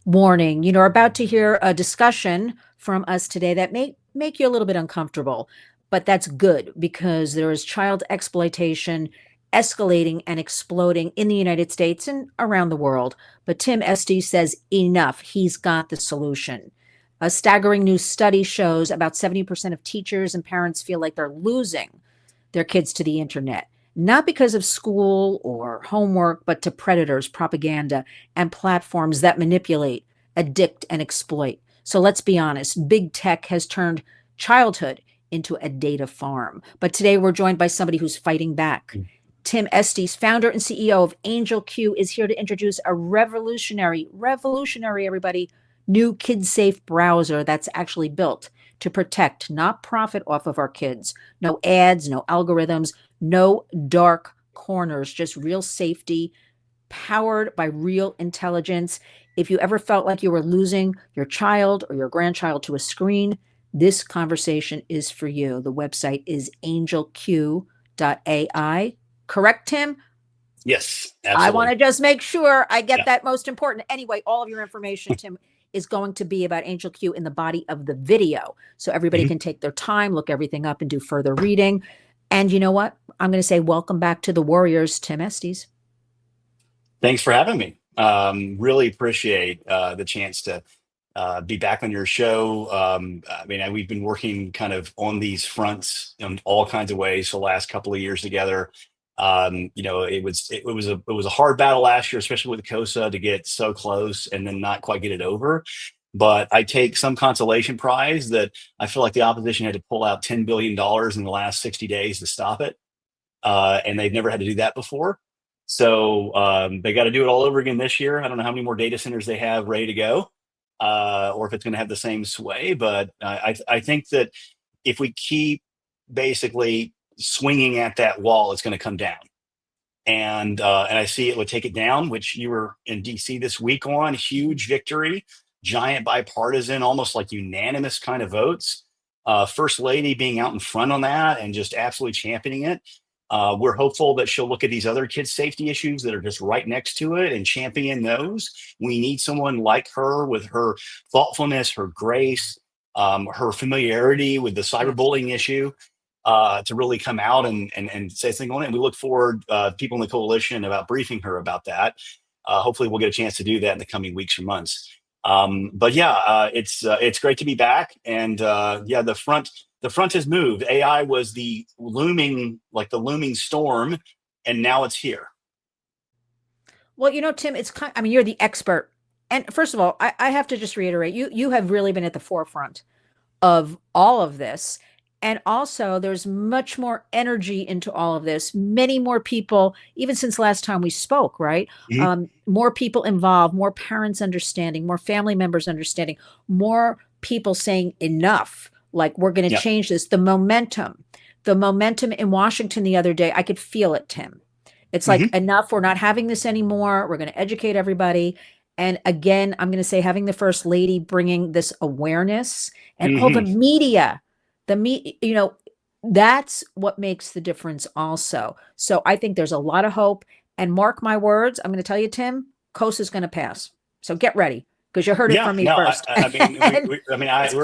Warning, you're about to hear a discussion from us today that may make you a little bit uncomfortable, but that's good because there is child exploitation escalating and exploding in the United States and around the world. But Tim Estes says enough. He's got the solution. A staggering new study shows about 70% of teachers and parents feel like they're losing their kids to the internet, not because of school or homework, but to predators, propaganda, and platforms that manipulate, addict, and exploit. So let's be honest, big tech has turned childhood into a data farm. But today we're joined by somebody who's fighting back. Tim Estes, founder and CEO of AngelQ, is here to introduce a revolutionary, everybody, new kid-safe browser that's actually built to protect, not profit off of our kids. No ads, no algorithms, no dark corners, just real safety, powered by real intelligence. If you ever felt like you were losing your child or your grandchild to a screen, this conversation is for you. The website is angelq.ai. Correct, Tim? Yes, I want absolutely. to just make sure I get Yeah. that most important. Anyway, all of your information, Tim, is going to be about AngelQ in the body of the video. So everybody Mhm. can take their time, look everything up, and do further reading. And you know what? I'm going to say welcome back to the Warriors, Tim Estes. Thanks for having me. Really appreciate the chance to be back on your show. We've been working kind of on these fronts in all kinds of ways for the last couple of years together. It was a hard battle last year, especially with COSA, to get so close and then not quite get it over. But I take some consolation prize that I feel like the opposition had to pull out $10 billion in the last 60 days to stop it, and they've never had to do that before. So they got to do it all over again this year. I don't know how many more data centers they have ready to go, or if it's going to have the same sway. But I think that if we keep basically swinging at that wall, it's going to come down. And I see it would take it down, which you were in DC this week on huge victory, giant bipartisan, almost like unanimous kind of votes. First Lady being out in front on that and just absolutely championing it. We're hopeful that she'll look at these other kids' safety issues that are just right next to it and champion those. We need someone like her with her thoughtfulness, her grace, her familiarity with the Yes. cyberbullying issue, to really come out and say something on it. And we look forward, people in the coalition, about briefing her about that. Hopefully, we'll get a chance to do that in the coming weeks or months. It's great to be back, and the front has moved. AI was the looming storm, and now it's here. Well, Tim, you're the expert. And first of all, I have to just reiterate, you have really been at the forefront of all of this. And also, there's much more energy into all of this. Many more people, even since last time we spoke, right? Mhm. More people involved, more parents understanding, more family members understanding, more people saying enough, like we're going to Yeah. change this. The momentum in Washington the other day, I could feel it, Tim. It's like Mhm. enough. We're not having this anymore. We're going to educate everybody. And again, I'm going to say having the first lady bringing this awareness and all the Mhm. media, that's what makes the difference also. So I think there's a lot of hope. And mark my words, I'm going to tell you, Tim, Coast is going to pass. So get ready because you heard it Yeah, from me no, first. I mean, And we're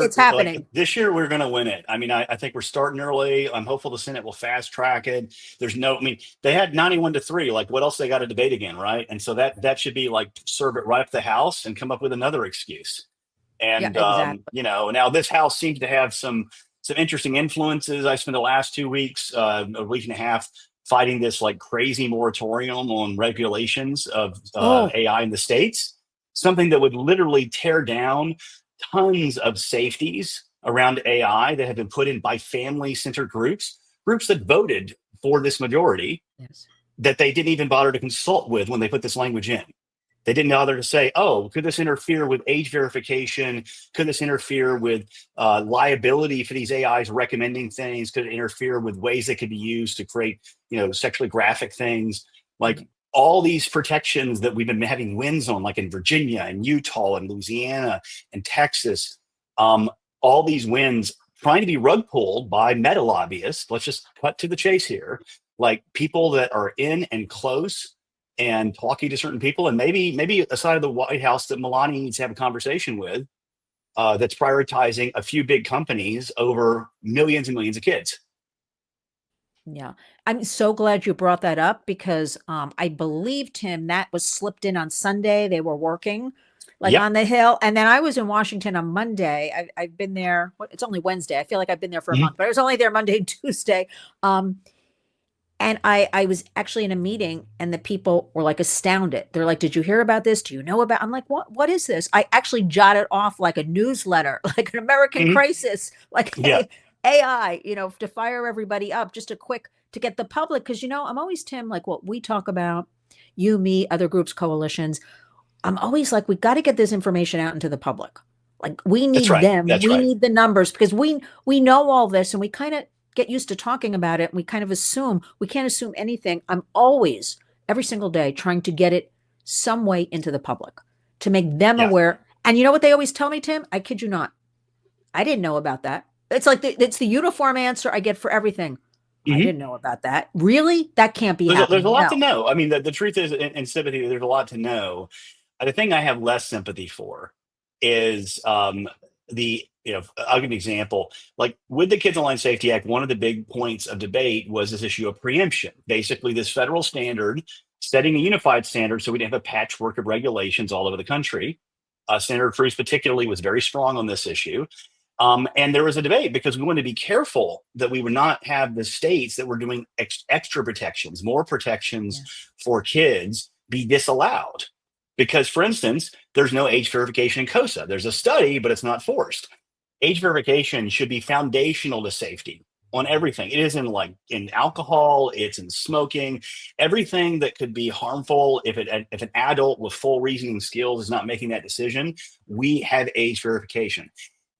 it's like happening. this year we're going to win it. I think we're starting early. I'm hopeful the Senate will fast track it. They had 91-3. Like, what else they got to debate again, right? And so that should be like serve it right up the House and come up with another excuse. Yeah, And exactly. now this House seems to have some interesting influences. I spent the last 2 weeks, a week and a half, fighting this like crazy moratorium on regulations of Oh, AI in the states, something that would literally tear down tons of safeties around AI that have been put in by family-centered groups that voted for this majority, yes. that they didn't even bother to consult with when they put this language in. They didn't bother to say, oh, could this interfere with age verification? Could this interfere with liability for these AIs recommending things? Could it interfere with ways that could be used to create, sexually graphic things? Like, all these protections that we've been having wins on, like in Virginia and Utah and Louisiana and Texas, um, all these wins trying to be rug pulled by meta lobbyists. Let's just cut to the chase here. Like, people that are in and close and talking to certain people, and maybe a side of the White House that Melania needs to have a conversation with, that's prioritizing a few big companies over millions and millions of kids. Yeah. I'm so glad you brought that up because I believed him that was slipped in on Sunday. They were working like Yep. on the Hill. And then I was in Washington on Monday. I've been there. It's only Wednesday. I feel like I've been there for a Hmm. month, but I was only there Monday and Tuesday. Um, and I was actually in a meeting and the people were like astounded. They're like, "Did you hear about this? Do you know about?" I'm like, "What is this?" I actually jotted off like a newsletter, like an American Hmm. crisis, like, Yeah. hey, AI, to fire everybody up, just a quick to get the public. Cause I'm always, Tim, like what we talk about, you, me, other groups, coalitions. I'm always like, we got to get this information out into the public. Like we That's need right. them, That's we right. need the numbers because we know all this and we kind of get used to talking about it. And we kind of assume we can't assume anything. I'm always every single day trying to get it some way into the public to make them Yeah. aware. And you know what they always tell me, Tim? I kid you not. I didn't know about that. It's like it's the uniform answer I get for everything. I Hmm. didn't know about that. Really? That can't be There's a happening. lot to No. know. I mean, the truth is, in sympathy, there's a lot to know. The thing I have less sympathy for is, I'll give you an example. Like with the Kids Online Safety Act, one of the big points of debate was this issue of preemption. Basically, this federal standard setting a unified standard so we didn't have a patchwork of regulations all over the country. Senator Cruz, particularly, was very strong on this issue. And there was a debate because we wanted to be careful that we would not have the states that were doing extra protections, more protections Yes. for kids be disallowed. Because, for instance, there's no age verification in COSA. There's a study, but it's not forced. Age verification should be foundational to safety on everything. It is in alcohol, it's in smoking, everything that could be harmful. If an adult with full reasoning skills is not making that decision, we have age verification,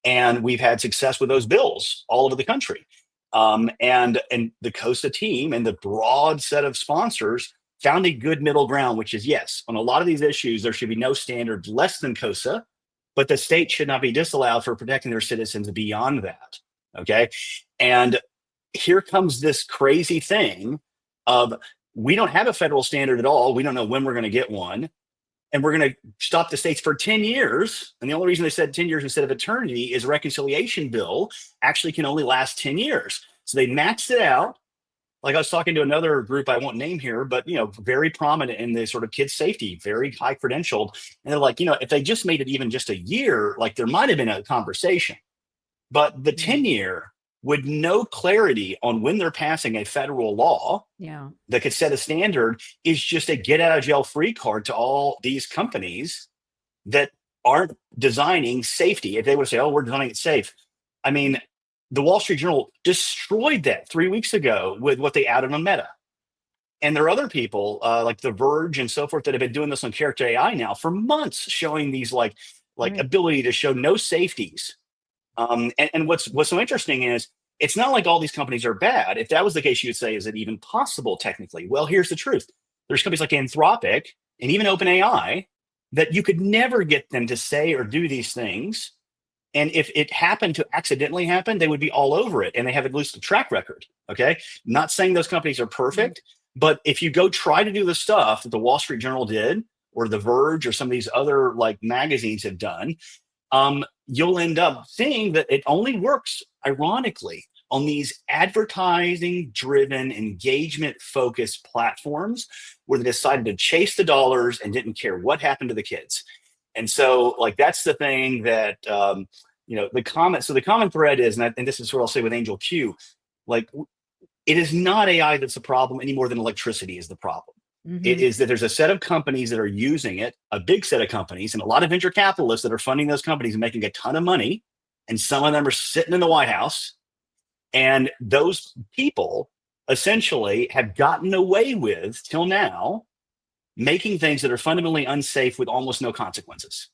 and we've had success with those bills all over the country. And the COSA team and the broad set of sponsors found a good middle ground, which is yes, on a lot of these issues, there should be no standards less than COSA, but the state should not be disallowed for protecting their citizens beyond that. Okay. And here comes this crazy thing of we don't have a federal standard at all. We don't know when we're going to get one, and we're going to stop the states for 10 years. And the only reason they said 10 years instead of eternity is a reconciliation bill actually can only last 10 years. So they maxed it out. Like I was talking to another group I won't name here, but very prominent in the sort of kids safety, very high credentialed. And they're like, if they just made it even just a year, like there might have been a conversation. But the Yeah. 10-year with no clarity on when they're passing a federal law Yeah. that could set a standard is just a get out of jail free card to all these companies that aren't designing safety. If they would say, "Oh, we're designing it safe," I mean, the Wall Street Journal destroyed that 3 weeks ago with what they added on Meta. And there are other people like The Verge and so forth that have been doing this on character AI now for months, showing these like Right. ability to show no safeties. And what's so interesting is it's not like all these companies are bad. If that was the case, you would say, is it even possible technically? Well, here's the truth. There's companies like Anthropic and even OpenAI that you could never get them to say or do these things. And if it happened to accidentally happen, they would be all over it. And they have at least a track record. Okay. Not saying those companies are Mhm. perfect, but if you go try to do the stuff that the Wall Street Journal did, or The Verge, or some of these other like magazines have done, you'll end up seeing that it only works, ironically, on these advertising driven, engagement focused platforms where they decided to chase the dollars and didn't care what happened to the kids. And so, like, that's the thing that, so the common thread is, and this is what I'll say with AngelQ, like, it is not AI that's the problem any more than electricity is the problem. It Mhm. is that there's a set of companies that are using it, a big set of companies, and a lot of venture capitalists that are funding those companies and making a ton of money. And some of them are sitting in the White House. And those people essentially have gotten away with, till now, making things that are fundamentally unsafe with almost no consequences.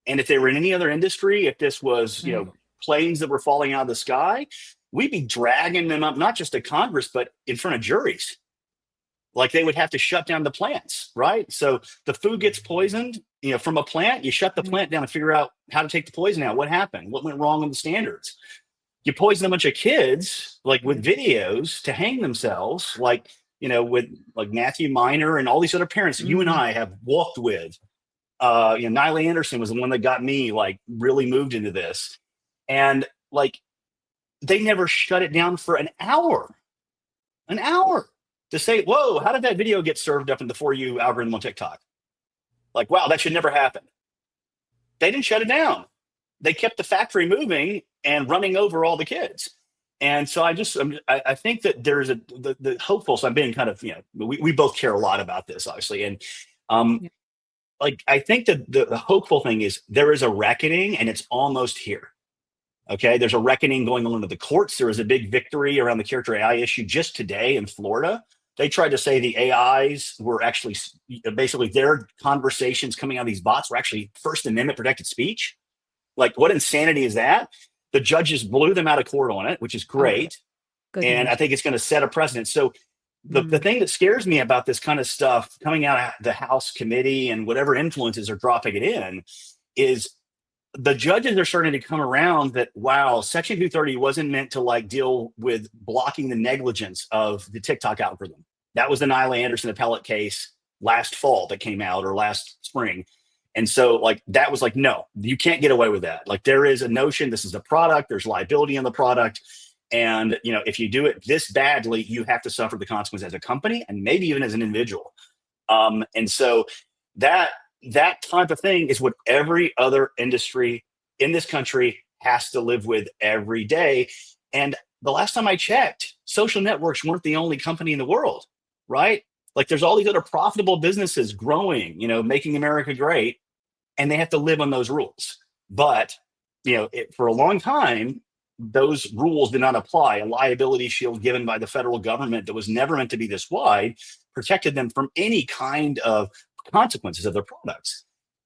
And if they were in any other industry, if this was, Right. planes that were falling out of the sky, we'd be dragging them up, not just to Congress, but in front of juries. Like they would have to shut down the plants, right? So the food gets poisoned, from a plant, you shut the Right. plant down and figure out how to take the poison out. What happened? What went wrong with the standards? You poison a bunch of kids, like with Yeah. videos to hang themselves. Like with like Matthew Miner and all these other parents that you and Mm, I have walked with. Nyla Anderson was the one that got me like really moved into this. And like they never shut it down for an hour to say, whoa, how did that video get served up in the For You algorithm on TikTok? Like, wow, that should never happen. They didn't shut it down. They kept the factory moving and running over all the kids. And so I think that there's the hopeful. So I'm being kind of, we both care a lot about this, obviously. And um, yeah. like, I think that the hopeful thing is there is a reckoning and it's almost here. Okay. There's a reckoning going on in the courts. There was a big victory around the character AI issue just today in Florida. They tried to say the AIs were actually basically their conversations coming out of these bots were actually First Amendment protected speech. Like, what insanity is that? The judges blew them out of court on it, which is Oh, good. great. Good And I news. think it's going to set a precedent. So, the Mm, thing that scares me about this kind of stuff coming out of the House committee and whatever influences are dropping it in is the judges are starting to come around that, wow, Section 230 wasn't meant to like deal with blocking the negligence of the TikTok algorithm. That was the Nyla Anderson appellate case last fall that came out, or last spring. And so like that was like, no, you can't get away with that. Like there is a notion, this is a product, there's liability on the product. And if you do it this badly, you have to suffer the consequence as a company and maybe even as an individual. And so that that type of thing is what every other industry in this country has to live with every day. And the last time I checked, social networks weren't the only company in the world, right? Like there's all these other profitable businesses growing, making America great, and they have to live on those rules. But for a long time, those rules did not apply. A liability shield given by the federal government that was never meant to be this wide protected them from any kind of consequences of their products.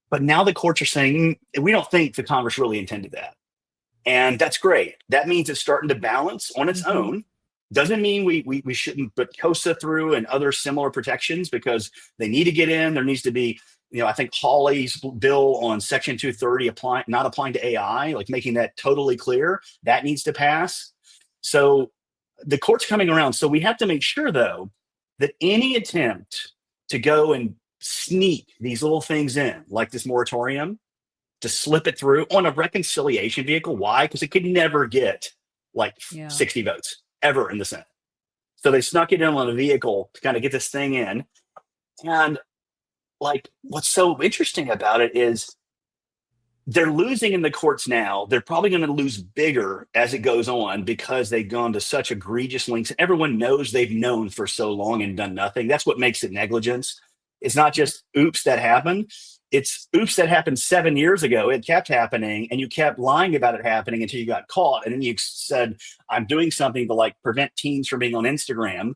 But now the courts are saying we don't think the Congress really intended that. And that's great. That means it's starting to balance on its hmm own. Doesn't mean we shouldn't put COSA through and other similar protections because they need to get in. There needs to be, I think Hawley's bill on Section 230 not applying to AI, like making that totally clear, that needs to pass. So the court's coming around. So we have to make sure, though, that any attempt to go and sneak these little things in, like this moratorium, to slip it through on a reconciliation vehicle. Why? Because it could never get like Yeah. 60 votes ever in the Senate. So they snuck it in on a vehicle to kind of get this thing in. And like, what's so interesting about it is they're losing in the courts now. They're probably going to lose bigger as it goes on because they've gone to such egregious lengths. Everyone knows they've known for so long and done nothing. That's what makes it negligence. It's not Yep. just oops that happened. It's oops that happened 7 years ago. It kept happening, and you kept lying about it happening until you got caught. And then you said, I'm doing something to like prevent teens from being on Instagram.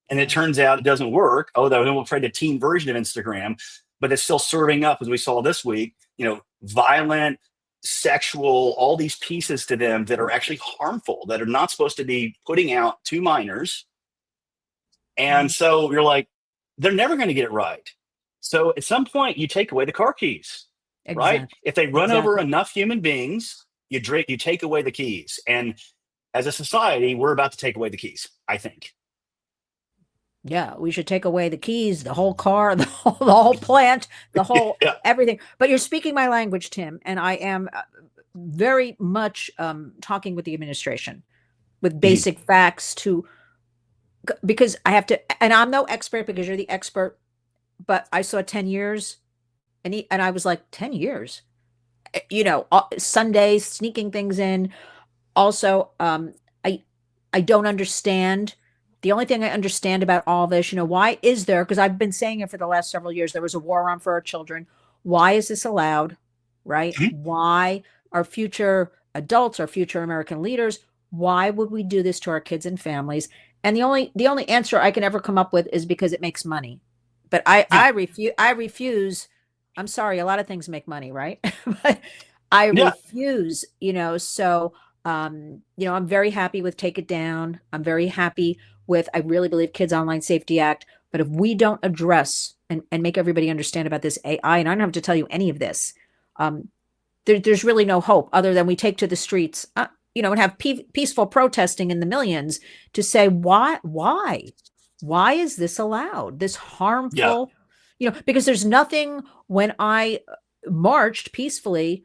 And it Yeah. turns out it doesn't work. Oh, we'll try the teen version of Instagram, but it's still serving up, as we saw this week, violent, sexual, all these pieces to them that are actually harmful, that are not supposed to be putting out to minors. And Mhm. so you're like, they're never going to get it right. So at some point, you take away the car keys, right? Exactly. If they run over Exactly. enough human beings, you take away the keys. And as a society, we're about to take away the keys, I think. Yeah, we should take away the keys, the whole car, the whole plant, the whole Yeah. everything. But you're speaking my language, Tim, and I am very much talking with the administration with Mhm. basic facts to because I have to, and I'm no expert because you're the expert, but I saw 10 years and I was like, 10 years, Sundays sneaking things in. Also, I I don't understand. The only thing I understand about all this, why is there, because I've been saying it for the last several years, there was a war on for our children. Why is this allowed? Right? Mhm. Why our future adults, our future American leaders, why would we do this to our kids and families? And the only answer I can ever come up with is because it makes money. But I Yeah. I refuse I refuse. I'm sorry, a lot of things make money, right? But I Yeah. refuse, so I'm very happy with Take It Down. I'm very happy with, I really believe, Kids Online Safety Act. But if we don't address and make everybody understand about this AI, and I don't have to tell you any of this, um, there's really no hope other than we take to the streets, and have peaceful protesting in the millions to say, why? Why? Why is this allowed? This Yeah, harmful, because there's nothing when I marched peacefully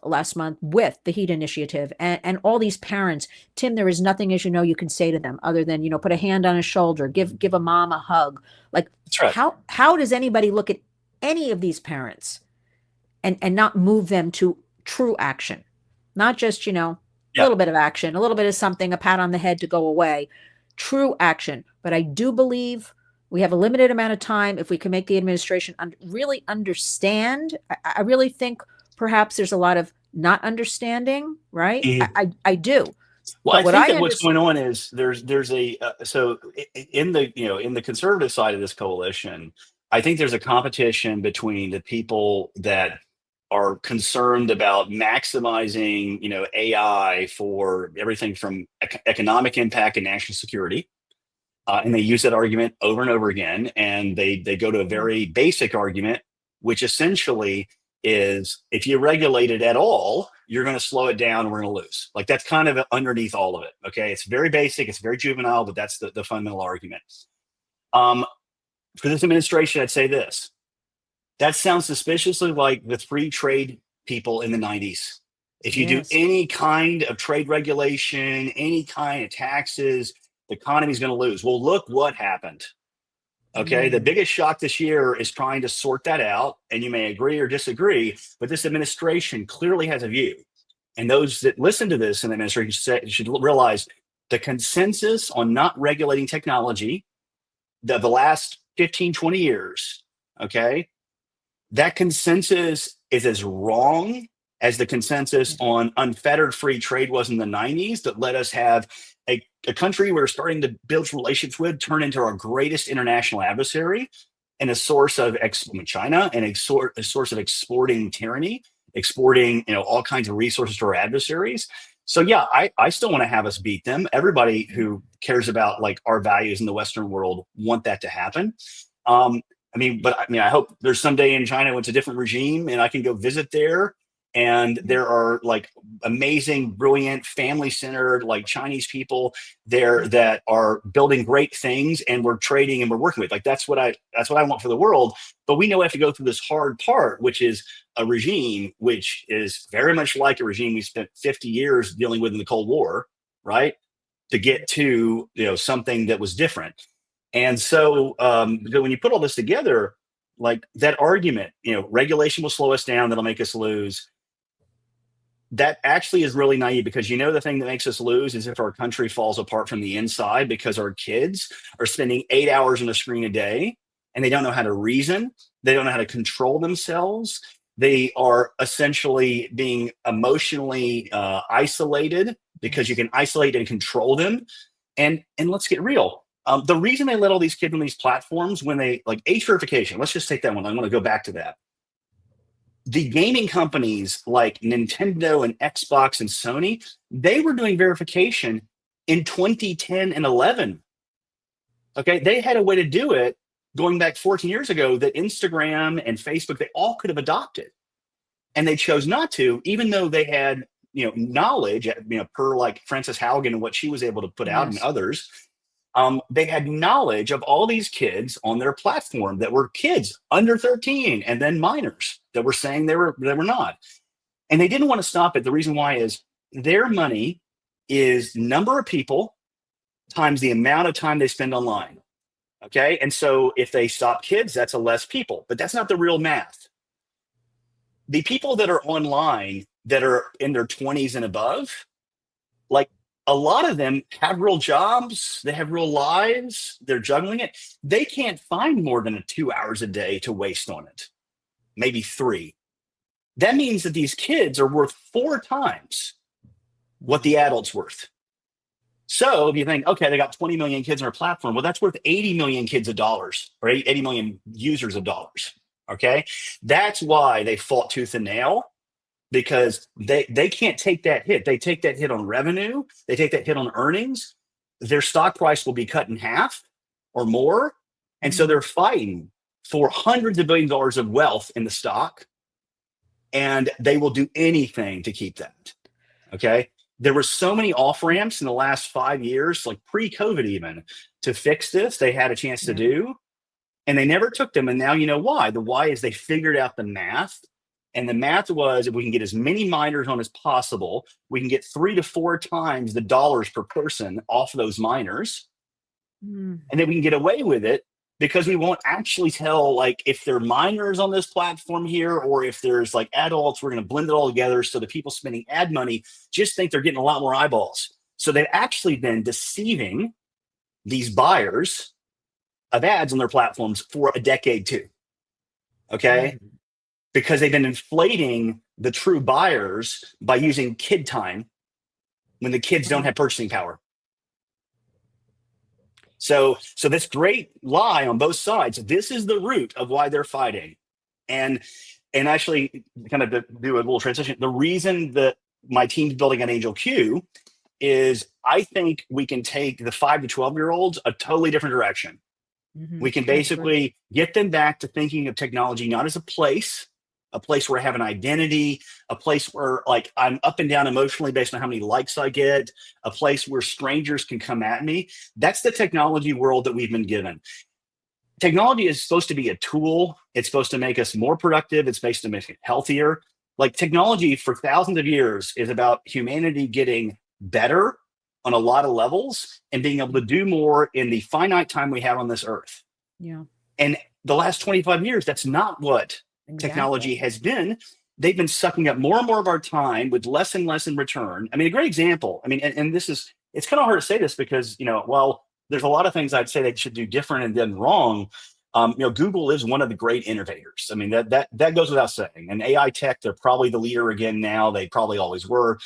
last month with the heat initiative and all these parents. Tim, there is nothing, as you know, you can say to them other than, put a hand on his shoulder, give a mom a hug. Like, that's right. how does anybody look at any of these parents and not move them to true action? Not just, a Yeah. little bit of action, a little bit of something, a pat on the head to go away. True action. But I do believe we have a limited amount of time. If we can make the administration really understand, I really think perhaps there's a lot of not understanding, right? Mhm. I do. Well, But I what think I that what's understand, going on is there's a in the in the conservative side of this coalition, I think there's a competition between the people that are concerned about maximizing AI for everything from economic impact and national security, and they use that argument over and over again, and they go to a very basic argument, which essentially is if you regulate it at all, you're going to slow it down and we're going to lose. Like that's kind of underneath all of it. Okay, it's very basic, it's very juvenile, but that's the fundamental argument. um, for this administration, I'd say this: that sounds suspiciously like the free trade people in the 90s. If you do yes. any kind of trade regulation, any kind of taxes, the economy's going to lose. Well, look what happened. Okay. The Mm, biggest shock this year is trying to sort that out. And you may agree or disagree, but this administration clearly has a view. And those that listen to this in the administration should realize the consensus on not regulating technology, the last 15, 20 years, okay, that consensus is as wrong as the consensus on unfettered free trade was in the 90s that let us have a country we're starting to build relationships with turn into our greatest international adversary and a source of China and a source of exporting tyranny, exporting all kinds of resources to our adversaries. So yeah, I still want to have us beat them. Everybody who cares about like our values in the Western world want that to happen. Um, I hope there's someday in China when it's a different regime and I can go visit there. And there are like amazing, brilliant, family centered, like Chinese people there that are building great things and we're trading and we're working with. Like that's what I want for the world. But we know we have to go through this hard part, which is a regime which is very much like a regime we spent 50 years dealing with in the Cold War, right? To get to something that was different. And so when you put all this together, like that argument, regulation will slow us down, that'll make us lose. That actually is really naive because the thing that makes us lose is if our country falls apart from the inside because our kids are spending 8 hours on a screen a day and they don't know how to reason, they don't know how to control themselves. They are essentially being emotionally isolated because you yes. can isolate and control them. And let's get real. The reason they let all these kids on these platforms when they like age verification, let's just take that one. I want to go back to that. The gaming companies like Nintendo and Xbox and Sony, they were doing verification in 2010 and 11. Okay. They had a way to do it going back 14 years ago that Instagram and Facebook, they all could have adopted. And they chose not to, even though they had knowledge, per like Frances Haugen and what she was able to put out and Yes. others. They had knowledge of all these kids on their platform that were kids under 13 and then minors that were saying they were not. And they didn't want to stop it. The reason why is their money is number of people times the amount of time they spend online. Okay. And so if they stop kids, that's a less people, but that's not the real math. The people that are online that are in their 20s and above, like a lot of them have real jobs, they have real lives, they're juggling it. They can't find more than 2 hours a day to waste on it, maybe three. That means that these kids are worth four times what the adult's worth. So if you think, okay, they got 20 million kids on our platform, well, that's worth 80 million kids of dollars or 80 million users of dollars. Okay. That's why they fought tooth and nail because they can't take that hit. They take that hit on revenue, they take that hit on earnings. Their stock price will be cut in half or more. And so they're fighting for hundreds of billions of dollars of wealth in the stock, and they will do anything to keep that. Okay. There were so many off ramps in the last 5 years, like pre-COVID even, to fix this. They had a chance to Yeah. do, and they never took them. And now you know why. The why is they figured out the math. And the math was, if we can get as many miners on as possible, we can get 3 to 4 times the dollars per person off those miners. Mm. And then we can get away with it because we won't actually tell, like, if they're minors on this platform here or if there's like adults, we're going to blend it all together. So the people spending ad money just think they're getting a lot more eyeballs. So they've actually been deceiving these buyers of ads on their platforms for a decade too. Okay. Mm. Because they've been inflating the true buyers by using kid time when the kids don't Right. have purchasing power. So this great lie on both sides. This is the root of why they're fighting, and actually, kind of to do a little transition. The reason that my team's building on AngelQ is I think we can take the 5 to 12-year-olds a totally different direction. Mm-hmm. We can I agree. basically get them back to thinking of technology not as a place where I have an identity, a place where like I'm up and down emotionally based on how many likes I get, a place where strangers can come at me. That's the technology world that we've been given. Technology is supposed to be a tool. It's supposed to make us more productive. It's supposed to make it healthier. Like technology for thousands of years is about humanity getting better on a lot of levels and being able to do more in the finite time we have on this earth. Yeah. And the last 25 years, that's not what Exactly. technology has been. They've been sucking up more and more of our time with less and less in return. I mean, a great example. I mean, and this is, it's kind of hard to say this because, well, there's a lot of things I'd say they should do different and done wrong. Google is one of the great innovators. I mean, that goes without saying. And AI tech, they're probably the leader again now. They probably always were.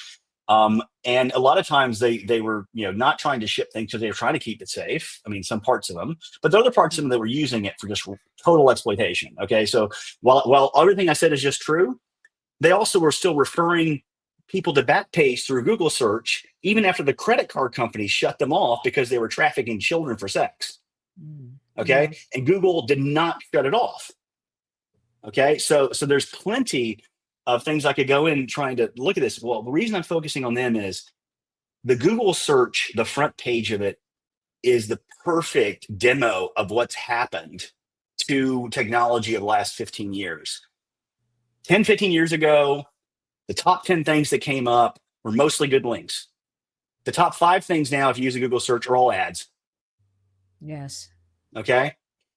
And a lot of times they were, not trying to ship things because they were trying to keep it safe. I mean, some parts of them, but the other parts of them that were using it for just total exploitation. Okay. So while everything I said is just true, they also were still referring people to Backpage through Google search, even after the credit card companies shut them off because they were trafficking children for sex. Mm. Okay. Yes. And Google did not shut it off. Okay. So there's plenty of things I could go in trying to look at this. Well, the reason I'm focusing on them is the Google search, the front page of it is the perfect demo of what's happened to technology of the last 15 years. 10, 15 years ago, the top 10 things that came up were mostly good links. The top 5 things now, if you use a Google search, are all ads. Yes. Okay.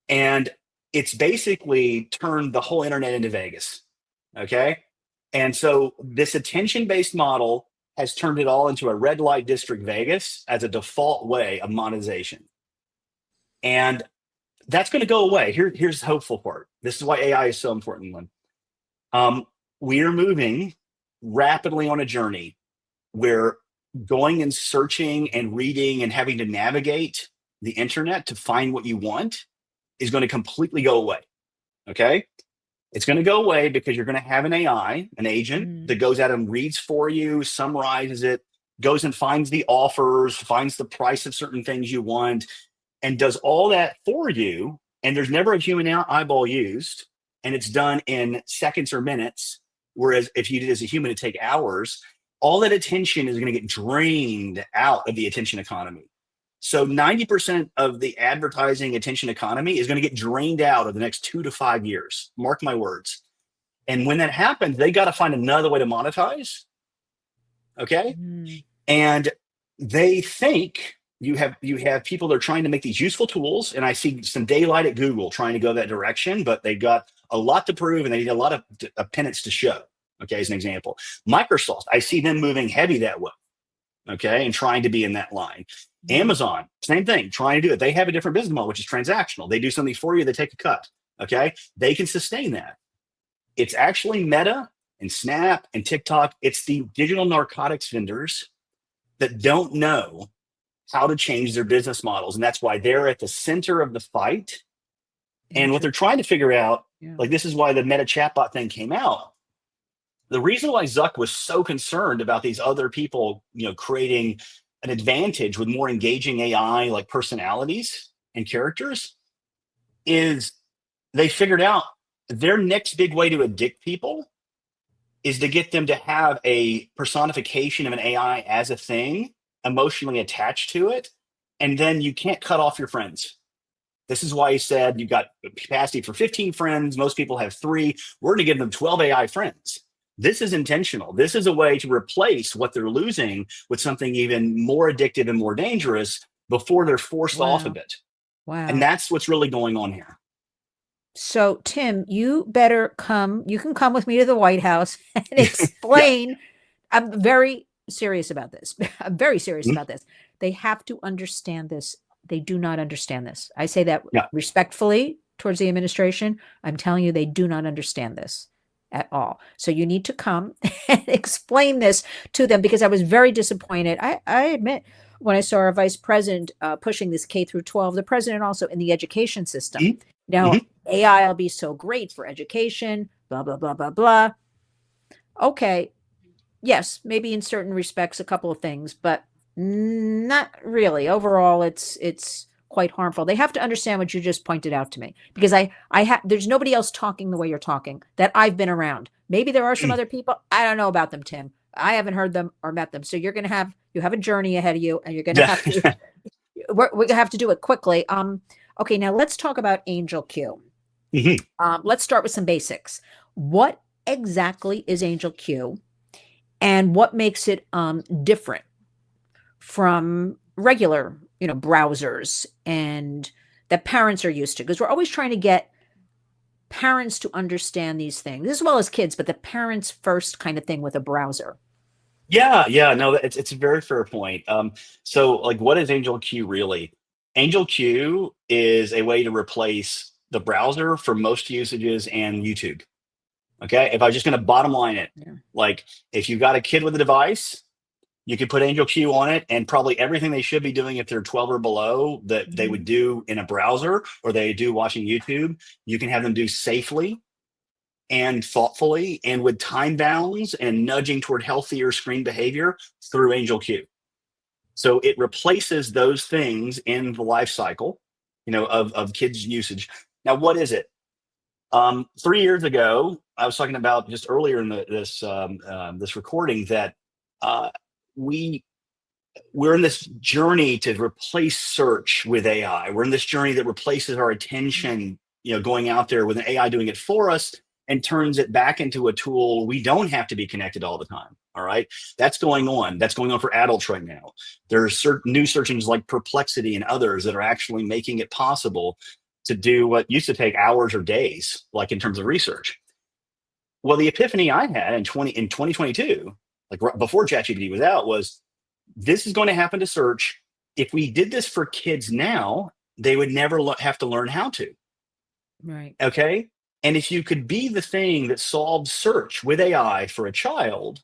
And it's basically turned the whole internet into Vegas. Okay. And so this attention-based model has turned it all into a red light district Vegas as a default way of monetization. And that's going to go away. Here's the hopeful part. This is why AI is so important, Lynn. We are moving rapidly on a journey where going and searching and reading and having to navigate the internet to find what you want is going to completely go away. Okay. It's going to go away because you're going to have an AI, an agent Mm. that goes out and reads for you, summarizes it, goes and finds the offers, finds the price of certain things you want, and does all that for you. And there's never a human eyeball used, and it's done in seconds or minutes. Whereas if you did as a human, it'd take hours. All that attention is going to get drained out of the attention economy. So 90% of the advertising attention economy is going to get drained out of the next 2 to 5 years. Mark my words. And when that happens, they got to find another way to monetize. Okay. Mm. And they think you have people that are trying to make these useful tools. And I see some daylight at Google trying to go that direction, but they've got a lot to prove and they need a lot of penance to show. Okay. As an example, Microsoft, I see them moving heavy that way. Okay. And trying to be in that line. Yeah. Amazon, same thing, trying to do it. They have a different business model, which is transactional. They do something for you, they take a cut. Okay. They can sustain that. It's actually Meta and Snap and TikTok. It's the digital narcotics vendors that don't know how to change their business models. And that's why they're at the center of the fight. And what they're trying to figure out, Yeah. like this is why the Meta chatbot thing came out. The reason why Zuck was so concerned about these other people, creating an advantage with more engaging AI like personalities and characters is they figured out their next big way to addict people is to get them to have a personification of an AI as a thing, emotionally attached to it, and then you can't cut off your friends. This is why he said you've got capacity for 15 friends. Most people have three. We're going to give them 12 AI friends. This is intentional. This is a way to replace what they're losing with something even more addictive and more dangerous before they're forced off of Wow. it. And Wow. that's what's really going on here. So, Tim, you better come. You can come with me to the White House and Yeah. explain. I'm very serious about this. I'm very serious Mhm. about this. They have to understand this. They do not understand this. I say that Yeah. respectfully towards the administration. I'm telling you, they do not understand this at all. So you need to come and explain this to them because I was very disappointed. I admit when I saw our vice president pushing this K through 12, the president also in the education system. Mhm. Now, Mhm. AI will be so great for education, blah, blah, blah, blah, blah. Okay. Yes, maybe in certain respects, a couple of things, but not really. Overall, it's quite harmful. They have to understand what you just pointed out to me because there's nobody else talking the way you're talking that I've been around. Maybe there are some other people. I don't know about them, Tim. I haven't heard them or met them. So you have a journey ahead of you and you're going to Yeah. have to, we're going to have to do it quickly. Okay, now let's talk about Angel Q. Mhm. Let's start with some basics. What exactly is Angel Q, and what makes it different from regular, browsers and that parents are used to? Because we're always trying to get parents to understand these things as well as kids, but the parents first kind of thing with a browser. Yeah, yeah, no, it's a very fair point. So like what is Angel Q really? Angel Q is a way to replace the browser for most usages and YouTube. Okay. If I was just going to bottom line it, Yeah. like if you've got a kid with a device, you could put Angel Q on it and probably everything they should be doing if they're 12 or below that they would Mhm. do in a browser or they do watching YouTube, you can have them do safely and thoughtfully and with time bounds and nudging toward healthier screen behavior through Angel Q. So it replaces those things in the life cycle, of kids' usage. Now, what is it? 3 years ago, I was talking about just earlier in this recording that uh, we we're in this journey to replace search with AI. We're in this journey that replaces our attention, going out there with an AI doing it for us and turns it back into a tool we don't have to be connected all the time. All right. That's going on. That's going on for adults right now. There's certain new search engines like Perplexity and others that are actually making it possible to do what used to take hours or days, like in terms of research. Well, the epiphany I had in 2022, like right before ChatGPT was out, was this is going to happen to search. If we did this for kids now, they would never have to learn how to. Right. Okay. And if you could be the thing that solved search with AI for a child,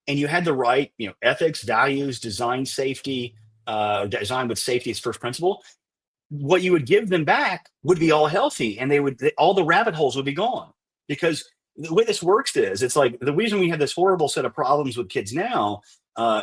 and you had the right, ethics, values, design, safety, design with safety as first principle, what you would give them back would be all healthy, and all the rabbit holes would be gone. Because the way this works is, it's like the reason we have this horrible set of problems with kids now,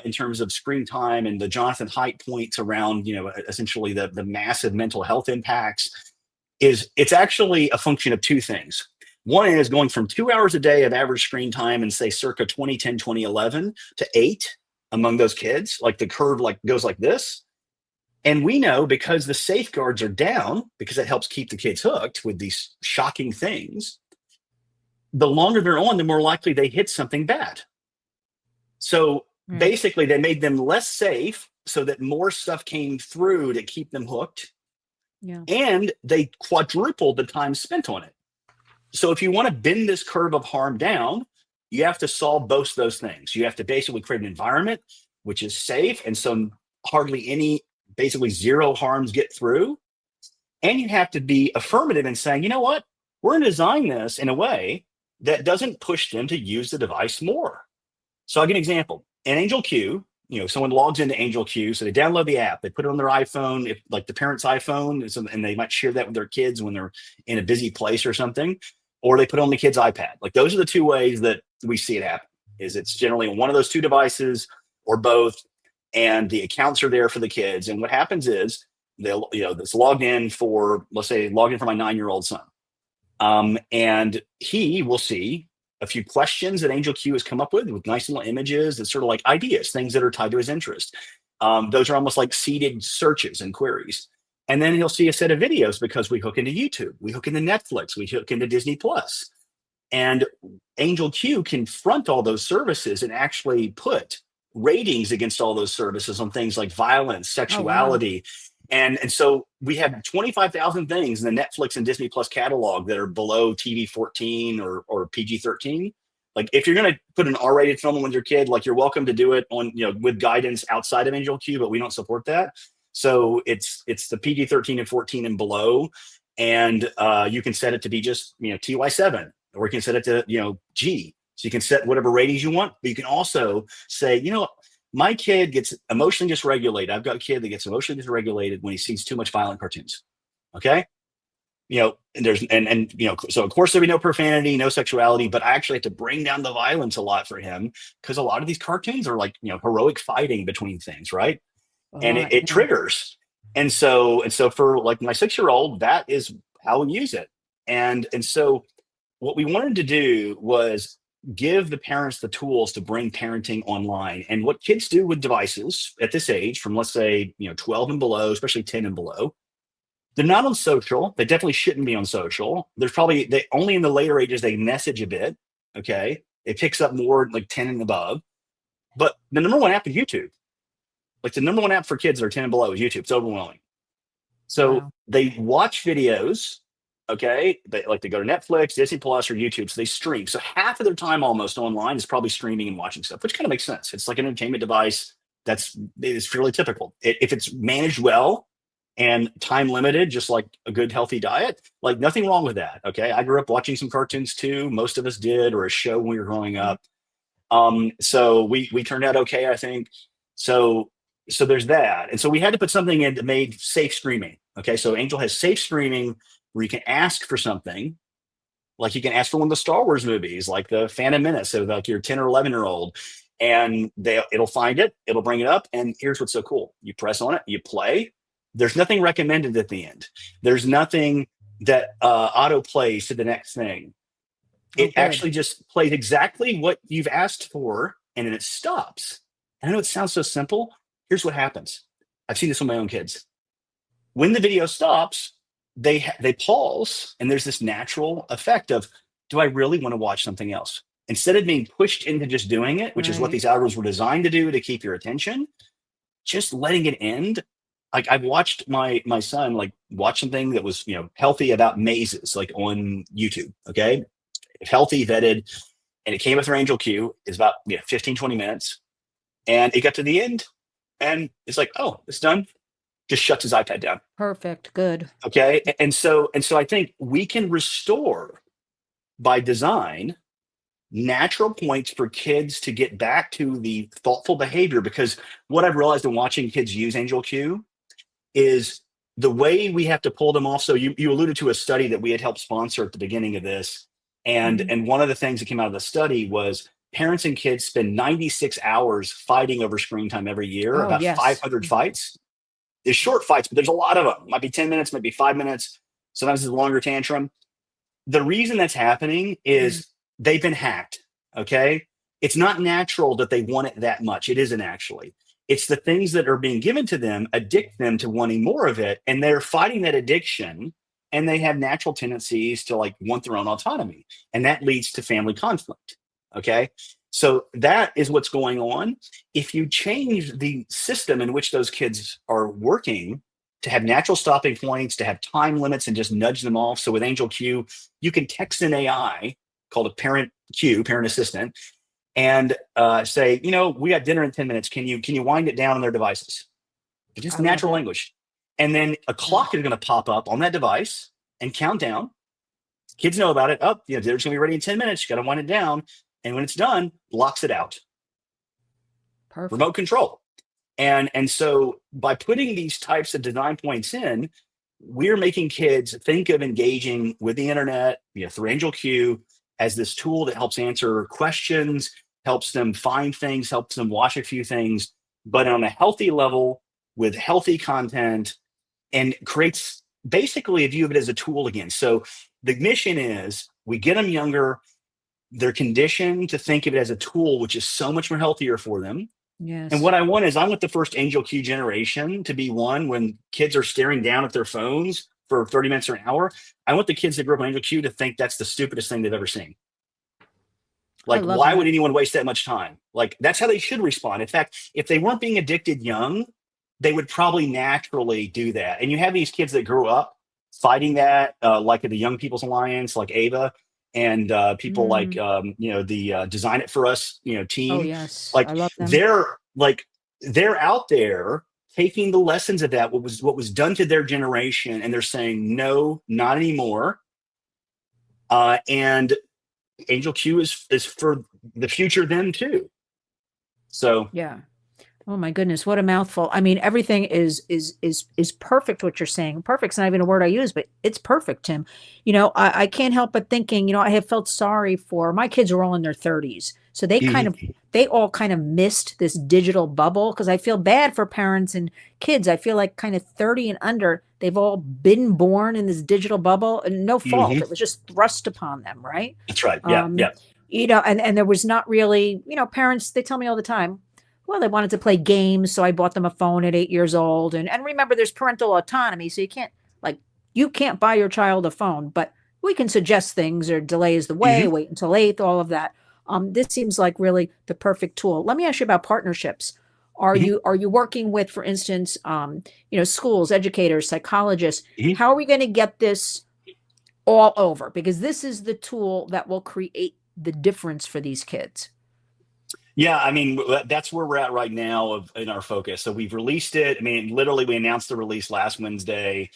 in terms of screen time and the Jonathan Haidt points around, essentially the massive mental health impacts, is it's actually a function of two things. One is going from 2 hours a day of average screen time and say circa 2010, 2011 to 8 among those kids, like the curve like goes like this. And we know because the safeguards are down, because it helps keep the kids hooked with these shocking things, the longer they're on, the more likely they hit something bad. So Right. basically, they made them less safe so that more stuff came through to keep them hooked. Yeah. And they quadrupled the time spent on it. So if you want to bend this curve of harm down, you have to solve both those things. You have to basically create an environment which is safe. And so hardly any, basically zero harms get through. And you have to be affirmative in saying, you know what, we're going to design this in a way that doesn't push them to use the device more. So I'll give an example. In Angel Q, someone logs into Angel Q, so they download the app, they put it on their iPhone, if like the parent's iPhone, and they might share that with their kids when they're in a busy place or something, or they put it on the kid's iPad. Like those are the two ways that we see it happen. Is it's generally on one of those two devices or both, and the accounts are there for the kids. And what happens is they'll, this logged in for, let's say, log in for my 9-year-old son, and he will see a few questions that AngelQ has come up with nice little images that sort of like ideas, things that are tied to his interest. Those are almost like seeded searches and queries. And then he'll see a set of videos because we hook into YouTube, we hook into Netflix, we hook into Disney Plus. And AngelQ can front all those services and actually put ratings against all those services on things like violence, Oh, wow. sexuality. And so we have 25,000 things in the Netflix and Disney Plus catalog that are below TV 14 or PG 13. Like if you're going to put an R-rated film with your kid, like you're welcome to do it on, with guidance outside of AngelQ, but we don't support that. So it's the PG 13 and 14 and below. And you can set it to be just, TY7, or you can set it to, G. So you can set whatever ratings you want, but you can also say, my kid gets emotionally dysregulated. I've got a kid that gets emotionally dysregulated when he sees too much violent cartoons. Okay. And there's, so of course there'll be no profanity, no sexuality, but I actually have to bring down the violence a lot for him because a lot of these cartoons are like, heroic fighting between things. Right. And Oh, it yeah. triggers. And so for like my 6-year-old, that is how we use it. And so what we wanted to do was give the parents the tools to bring parenting online. And what kids do with devices at this age, from let's say 12 and below, especially 10 and below, they're not on social. They definitely shouldn't be on social. There's probably they only in the later ages they message a bit. Okay, it picks up more like 10 and above. But the number one app is YouTube. Like the number one app for kids that are 10 and below is YouTube. It's overwhelming. So Wow. they watch videos. Okay, they like to go to Netflix, Disney Plus, or YouTube. So they stream. So half of their time almost online is probably streaming and watching stuff, which kind of makes sense. It's like an entertainment device. It is fairly typical. If it's managed well and time limited, just like a good healthy diet, like nothing wrong with that. Okay, I grew up watching some cartoons too. Most of us did, or a show when we were growing Mhm. up. So we turned out okay, I think. So so there's that, and so we had to put something in that made safe streaming. Okay, so Angel has safe streaming where you can ask for something, like you can ask for one of the Star Wars movies, like the Phantom Menace, so like your 10 or 11-year-old, and it'll find it, it'll bring it up, and here's what's so cool: you press on it, you play. There's nothing recommended at the end. There's nothing that auto plays to the next thing. Oh, It good. actually just plays exactly what you've asked for, and then it stops. And I know it sounds so simple. Here's what happens. I've seen this with my own kids. When the video stops, they pause, and there's this natural effect of, do I really want to watch something else? Instead of being pushed into just doing it, which is what Right. these algorithms were designed to do to keep your attention, just letting it end. Like I've watched my son like watch something that was healthy about mazes, like on YouTube. Okay, healthy, vetted, and it came with our Angel Q. It's about 15, 20 minutes. And it got to the end and it's like, oh, it's done. Just shuts his iPad down. Perfect. Good. Okay. And so I think we can restore by design natural points for kids to get back to the thoughtful behavior. Because what I've realized in watching kids use Angel Q is the way we have to pull them off. So you alluded to a study that we had helped sponsor at the beginning of this. And Mhm. and one of the things that came out of the study was parents and kids spend 96 hours fighting over screen time every year, Oh, about yes. 500 Mhm. fights. There's short fights, but there's a lot of them. Might be 10 minutes, might be 5 minutes. Sometimes it's a longer tantrum. The reason that's happening Mhm. is they've been hacked. Okay. It's not natural that they want it that much. It isn't actually. It's the things that are being given to them addict them to wanting more of it. And they're fighting that addiction, and they have natural tendencies to like want their own autonomy. And that leads to family conflict. Okay. So that is what's going on. If you change the system in which those kids are working to have natural stopping points, to have time limits and just nudge them off. So with Angel Q, you can text an AI called a parent Q, parent assistant, and say, we got dinner in 10 minutes. Can you wind it down on their devices? Just I love natural it. language. And then a Yeah. clock is going to pop up on that device and count down. Kids know about it. Oh, dinner's going to be ready in 10 minutes. You got to wind it down. And when it's done, locks it out. Remote Perfect. control. And so by putting these types of design points in, we're making kids think of engaging with the internet, through Angel Q, as this tool that helps answer questions, helps them find things, helps them watch a few things, but on a healthy level with healthy content, and creates basically a view of it as a tool again. So the mission is we get them younger, they're conditioned to think of it as a tool, which is so much more healthier for them. And Yes. what I want is I want the first AngelQ generation to be one when kids are staring down at their phones for 30 minutes or an hour. I want the kids that grew up on AngelQ to think that's the stupidest thing they've ever seen. I Like, love why would that. anyone waste that much time? Like, that's how they should respond. In fact, if they weren't being addicted young, they would probably naturally do that. And you have these kids that grew up fighting that, like at the Young People's Alliance, like Ava, and people like Mm. the Design It For Us, Oh, team. yes. Like I love them. they're out there taking the lessons of that, what was done to their generation, and they're saying no, not anymore. And Angel Q is for the future then too. So Yeah. Oh my goodness, what a mouthful. I mean, everything is perfect what you're saying. Perfect's not even a word I use, but it's perfect, Tim. I can't help but thinking, I have felt sorry for my kids are all in their 30s. So mhm, they all kind of missed this digital bubble because I feel bad for parents and kids. I feel like kind of 30 and under, they've all been born in this digital bubble and no fault. mhm, It was just thrust upon them, right? that's right. Yeah, Um, yeah. and there was not really, parents, they tell me all the time, well, they wanted to play games, so I bought them a phone at 8 years old. And remember, there's parental autonomy, so you can't buy your child a phone, but we can suggest things or delay is the way, Mhm, wait until eighth, all of that. This seems like really the perfect tool. Let me ask you about partnerships. Are mhm, you are you working with, for instance, schools, educators, psychologists? mhm. How are we going to get this all over? Because this is the tool that will create the difference for these kids. Yeah, I mean, that's where we're at right now in our focus. So we've released it. I mean, literally, we announced the release last Wednesday.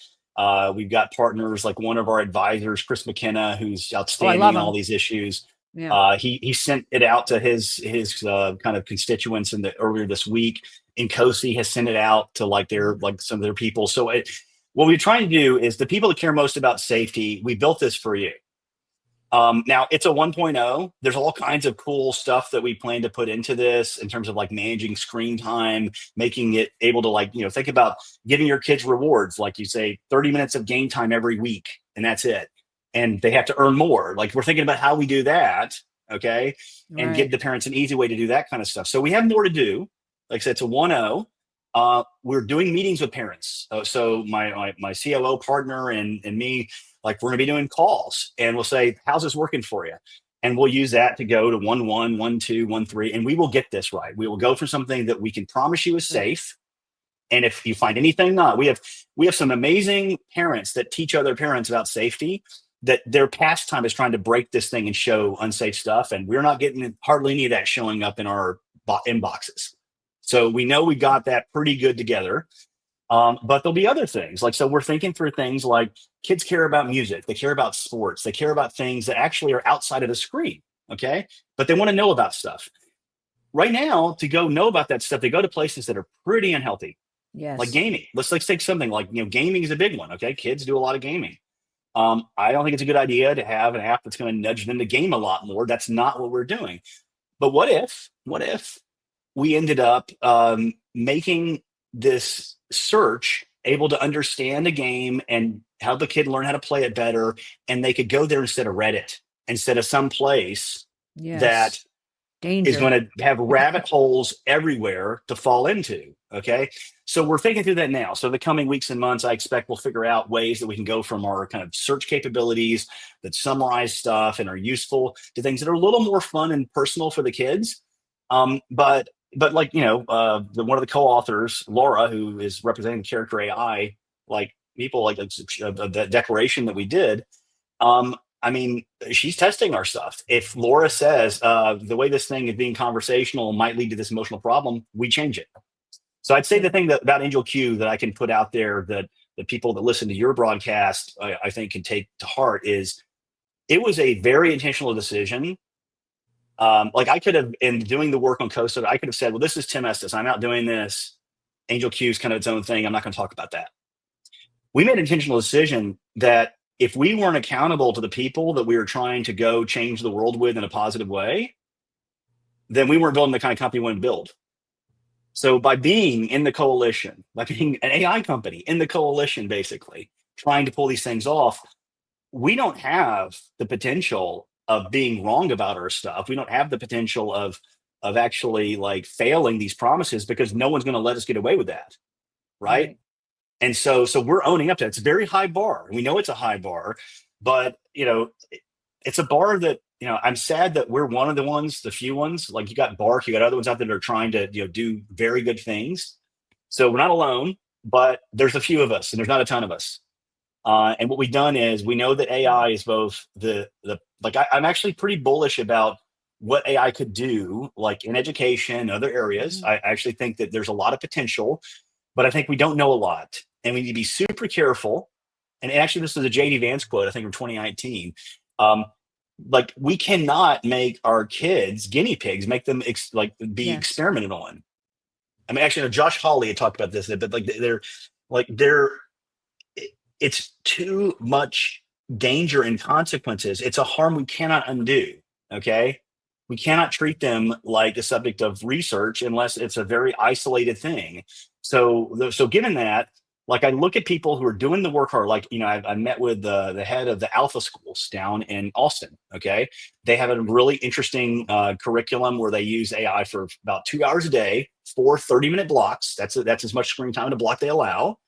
We've got partners like one of our advisors, Chris McKenna, who's Oh, I outstanding love in all them. these issues. Yeah. He sent it out to his kind of constituents earlier this week. Incosi has sent it out to like some of their people. So what we're trying to do is the people that care most about safety. We built this for you. Now it's a 1.0. There's all kinds of cool stuff that we plan to put into this in terms of like managing screen time, making it able to think about giving your kids rewards, like you say, 30 minutes of game time every week, and that's it. And they have to earn more. Like we're thinking about how we do that, okay, and give Right. the parents an easy way to do that kind of stuff. So we have more to do. Like I said, it's a 1.0. We're doing meetings with parents. So my COO partner and me, like we're going to be doing calls and we'll say, how's this working for you? And we'll use that to go to 1-1, 1-2, 1-3, and we will get this right. We will go for something that we can promise you is Good. safe. And if you find anything not, we have some amazing parents that teach other parents about safety. That their pastime is trying to break this thing and show unsafe stuff, and we're not getting hardly any of that showing up in our inboxes. So we know we got that pretty good together. But there'll be other things. Like, so we're thinking through things like kids care about music, they care about sports, they care about things that actually are outside of the screen. Okay. But they want to know about stuff. Right now, to go know about that stuff, they go to places that are pretty unhealthy, like Yes. gaming. Let's take something like, gaming is a big one. Okay. Kids do a lot of gaming. I don't think it's a good idea to have an app that's going to nudge them to game a lot more. That's not what we're doing. But what if we ended up making this search able to understand a game and help the kid learn how to play it better, and they could go there instead of Reddit, instead of some place that Yes. is Danger. going to have rabbit holes everywhere to fall into. Okay. So we're thinking through that now. So the coming weeks and months, I expect we'll figure out ways that we can go from our kind of search capabilities that summarize stuff and are useful to things that are a little more fun and personal for the kids. But like, one of the co-authors, Laura, who is representing character AI, like people like that declaration that we did, I mean, she's testing our stuff. If Laura says the way this thing is being conversational might lead to this emotional problem, we change it. So I'd say the Good. thing about Angel Q that I can put out there that the people that listen to your broadcast, I think, can take to heart is it was a very intentional decision. Like I could have, in doing the work on Costa, I could have said, well, this is Tim Estes. I'm out doing this. Angel Q is kind of its own thing. I'm not going to talk about that. We made an intentional decision that if we weren't accountable to the people that we were trying to go change the world with in a positive way, then we weren't building the kind of company we want to build. So by being in the coalition, by being an AI company in the coalition, basically trying to pull these things off, we don't have the potential of being wrong about our stuff. We don't have the potential of actually like failing these promises because no one's going to let us get away with that, right? Right. And so we're owning up to it. It's a very high bar. We know it's a high bar, but it's a bar that, I'm sad that we're one of the ones, the few ones. Like you got Bark, you got other ones out there that are trying to do very good things. So we're not alone, but there's a few of us, and there's not a ton of us. And what we've done is we know that AI is both the like I'm actually pretty bullish about what AI could do, like in education and other areas. Mhm. I actually think that there's a lot of potential, but I think we don't know a lot, and we need to be super careful. And actually, this is a JD Vance quote, I think from 2019. Um, like we cannot make our kids guinea pigs, make them like be Yes. experimented on. I mean, actually, no, Josh Hawley had talked about this, but they're it's too much danger and consequences. It's a harm we cannot undo. Okay. We cannot treat them like the subject of research unless it's a very isolated thing. So given that, like I look at people who are doing the work hard, like, I met with the head of the Alpha schools down in Austin. Okay. They have a really interesting curriculum where they use AI for about 2 hours a day, 4 30-minute blocks. That's as much screen time in a block they allow,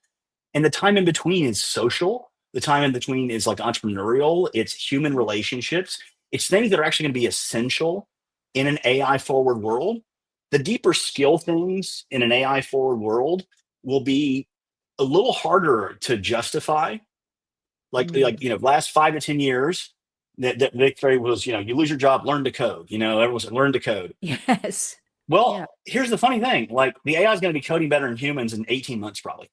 and the time in between is social. The time in between is like entrepreneurial. It's human relationships. It's things that are actually going to be essential in an AI forward world. The deeper skill things in an AI forward world will be a little harder to justify. Mm. Last 5 to 10 years, that Vic Ferry was, you lose your job, learn to code. Everyone said learn to code. Yes. Yeah. Well, here's the funny thing: like the AI is going to be coding better than humans in 18 months, probably.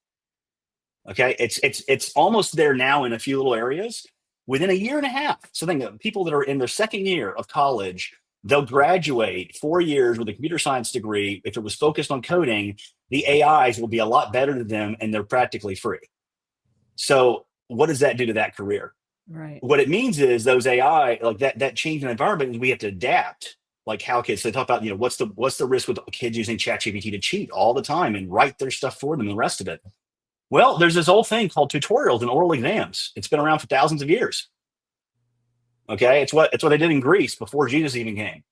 Okay, it's almost there now in a few little areas. Within a year and a half, so think of people that are in their second year of college, they'll graduate 4 years with a computer science degree. If it was focused on coding, the AIs will be a lot better than them, and they're practically free. So, what does that do to that career? Right. What it means is those AI, like that change in environment, we have to adapt. Like how kids, so they talk about, what's the risk with kids using ChatGPT to cheat all the time and write their stuff for them and the rest of it. Well, there's this old thing called tutorials and oral exams. It's been around for thousands of years. Okay, it's what they did in Greece before Jesus even came.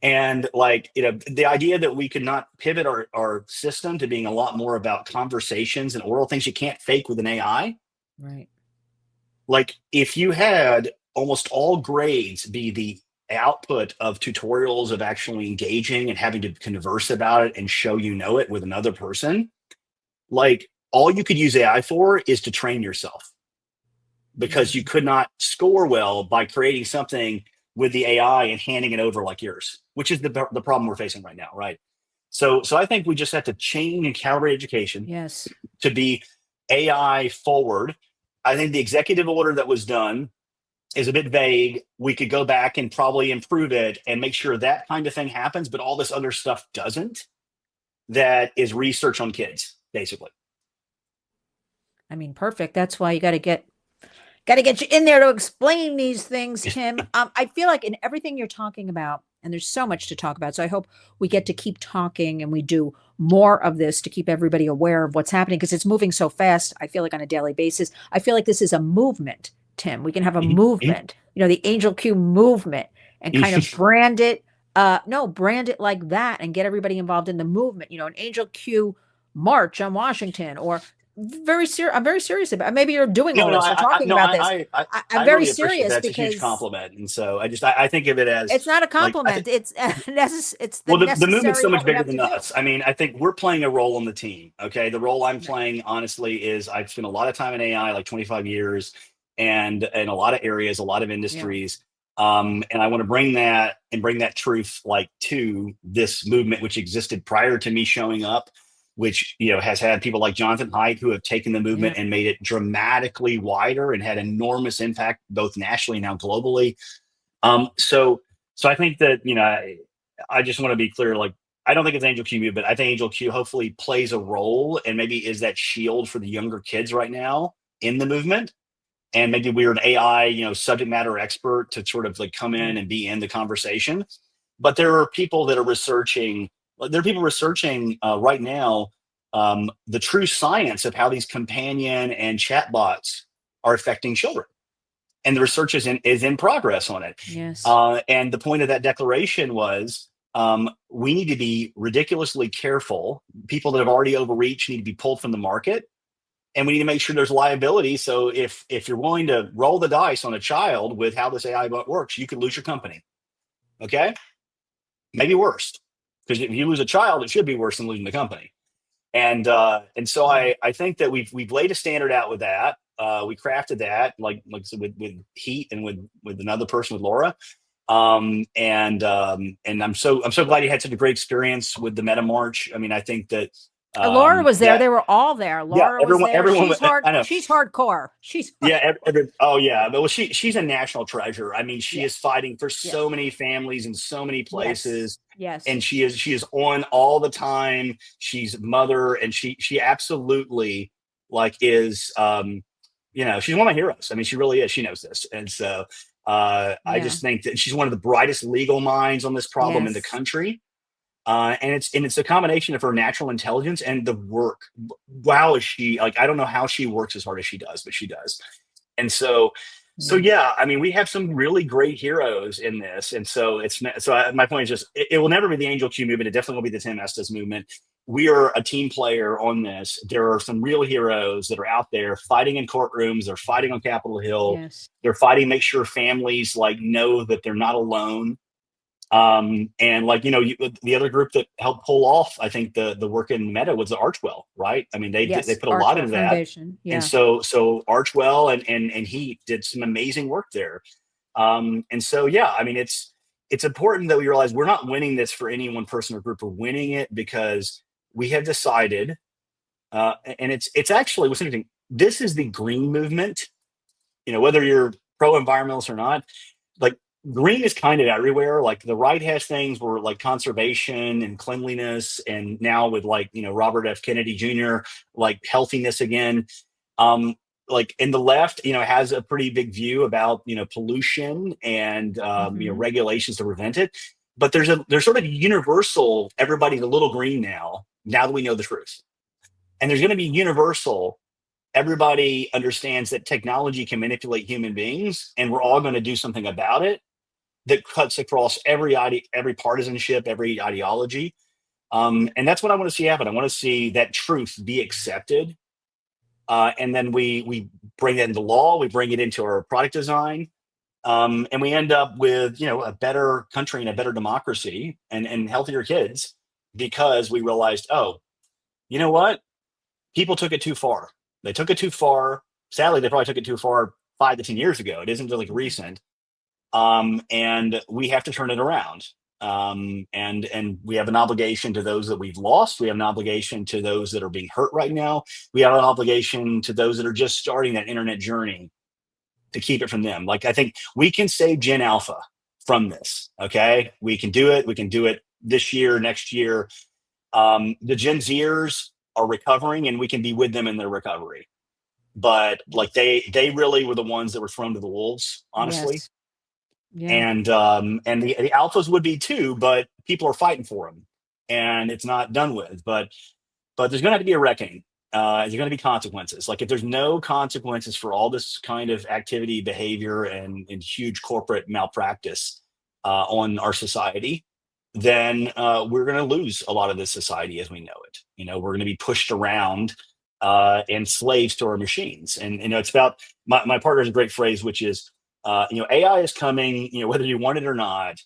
And like, the idea that we could not pivot our system to being a lot more about conversations and oral things you can't fake with an AI. Right. Like if you had almost all grades be the output of tutorials of actually engaging and having to converse about it and show it with another person, like all you could use AI for is to train yourself, because you Mhm. could not score well by creating something with the AI and handing it over like yours, which is the problem we're facing right now, right? So I think we just have to change and calibrate education Yes. to be AI forward. I think the executive order that was done is a bit vague. We could go back and probably improve it and make sure that kind of thing happens, but all this other stuff doesn't. That is research on kids, basically. I mean, perfect. That's why you got to get you in there to explain these things, Tim. I feel like in everything you're talking about, and there's so much to talk about. So I hope we get to keep talking and we do more of this to keep everybody aware of what's happening because it's moving so fast. I feel like on a daily basis. I feel like this is a movement, Tim. We can have a movement, the AngelQ movement, and kind of brand it. No, brand it like that and get everybody involved in the movement. An AngelQ march on Washington, or very serious. I'm very serious about. Maybe you're doing No, all no, this or talking no, about this. I'm I very really appreciate serious that. It's a huge because compliment, and so I think of it as it's not a like I think. compliment. It's it's the Well, the movement's necessary so much what we bigger have to than do. us. I mean, I think we're playing a role on the team. Okay, the role I'm Right. playing, honestly, is I've spent a lot of time in AI, like 25 years, and in a lot of areas, a lot of Yeah. industries. And I want to bring that truth like to this movement, which existed prior to me showing up, which has had people like Jonathan Haidt who have taken the movement Yeah. and made it dramatically wider and had enormous impact both nationally and now globally. So I think that I just want to be clear. Like I don't think it's Angel Q, but I think Angel Q hopefully plays a role and maybe is that shield for the younger kids right now in the movement. And maybe we're an AI, subject matter expert to sort of like come in Right. and be in the conversation. But there are people that are researching. There are people researching right now the true science of how these companion and chatbots are affecting children. and the research is in progress on it. Yes. And the point of that declaration was, we need to be ridiculously careful. People that have already overreached need to be pulled from the market, and we need to make sure there's liability. So if you're willing to roll the dice on a child with how this AI bot works, you could lose your company. Okay, maybe worse, because if you lose a child, it should be worse than losing the company. And so Yeah. I think that we've laid a standard out with that. We crafted that like I said, with Heat and with another person, with Laura. And I'm so glad you had such a great experience with the Meta March. I mean, I think that Laura was there. that They were all there. yeah, Laura was there. everyone I know. She's hardcore. She's Yeah, oh yeah, but well, she's a national treasure. I mean, she yeah. is fighting for Yes. so many families in so many Yes. places, Yes. and she is on all the time. She's mother, and she absolutely like is she's one of my heroes. I mean, she really is. She knows this, and so I Yeah. just think that she's one of the brightest legal minds on this problem in the Yes. country. And it's a combination of her natural intelligence and the work. Wow, is she like? I don't know how she works as hard as she does, but she does. And so Yeah. yeah, I mean, we have some really great heroes in this, and so my point is just it will never be the AngelQ movement. It definitely will be the Tim Estes movement. We are a team player on this. There are some real heroes that are out there fighting in courtrooms. They're fighting on Capitol Hill. Yes. They're fighting, make sure families like know that they're not alone. And like the other group that helped pull off, I think the work in Meta was the Archwell, right? I mean, they Yes. put a lot Archwell into that, Foundation. and Yeah. so Archwell and he did some amazing work there. And so yeah, I mean, it's important that we realize we're not winning this for any one person or group. We're winning it because we have decided, and it's actually what's interesting. This is the green movement. Whether you're pro environmentalist or not, like green is kind of everywhere. Like the right has things where like conservation and cleanliness, and now with like Robert F. Kennedy Jr. like healthiness again. Um, like in the left, has a pretty big view about pollution and Hmm. regulations to prevent it. But there's sort of universal. Everybody's a little green now. Now that we know the truth, and there's going to be universal. Everybody understands that technology can manipulate human beings, and we're all going to do something about it that cuts across every partisanship, every ideology. And that's what I want to see happen. I want to see that truth be accepted, and then we bring it into law. We bring it into our product design, and we end up with a better country and a better democracy and healthier kids, because we realized, oh, you know what? People took it too far. They took it too far. Sadly, they probably took it too far 5 to 10 years ago. It isn't really recent, and we have to turn it around. And we have an obligation to those that we've lost. We have an obligation to those that are being hurt right now. We have an obligation to those that are just starting that internet journey to keep it from them. Like I think we can save Gen Alpha from this. Okay, we can do it. We can do it this year, next year. The Gen Zers are recovering, and we can be with them in their recovery. But like Yes. they really were the ones that were thrown to the wolves, honestly. Yes. Yeah. And the alphas would be too, but people are fighting for them, and it's not done with. But there's going to have to be a reckoning. There's going to be consequences. Like if there's no consequences for all this kind of activity, behavior, and huge corporate malpractice on our society, then we're going to lose a lot of this society as we know it. We're going to be pushed around and slaves to our machines. And it's about my partner has a great phrase, which is, AI is coming. Whether you want it or not,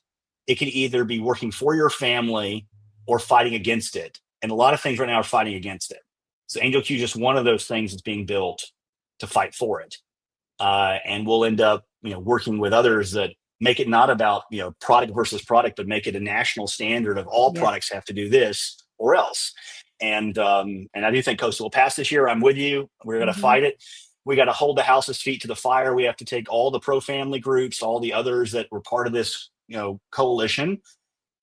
it can either be working for your family or fighting against it. And a lot of things right now are fighting against it. So AngelQ is just one of those things that's being built to fight for it. And we'll end up, working with others that make it not about, product versus product, but make it a national standard of all Yeah. products have to do this or else. And I do think Coastal will pass this year. I'm with you. We're going to Hmm. fight it. We got to hold the House's feet to the fire. We have to take all the pro family groups, all the others that were part of this, coalition,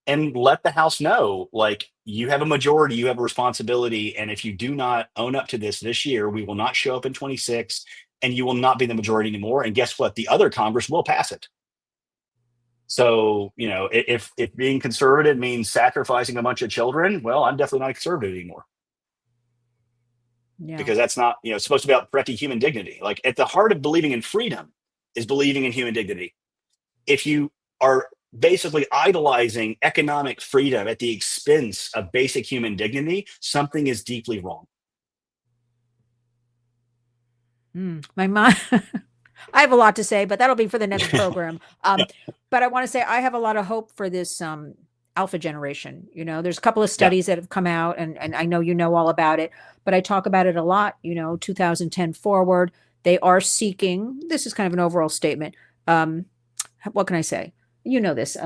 and let the House know, like, you have a majority, you have a responsibility, and if you do not own up to this year, we will not show up in 26, and you will not be the majority anymore. And guess what? The other Congress will pass it. So, if being conservative means sacrificing a bunch of children, well, I'm definitely not a conservative anymore, Yeah. because that's not, it's supposed to be about protecting human dignity. Like at the heart of believing in freedom is believing in human dignity. If you are basically idolizing economic freedom at the expense of basic human dignity, something is deeply wrong. My mind, I have a lot to say, but that'll be for the next program. Yeah, But I want to say I have a lot of hope for this alpha generation. There's a couple of yeah, studies that have come out, and I know you know all about it, but I talk about it a lot. 2010 forward, they are seeking. This is kind of an overall statement. Um, what can I say? You know this.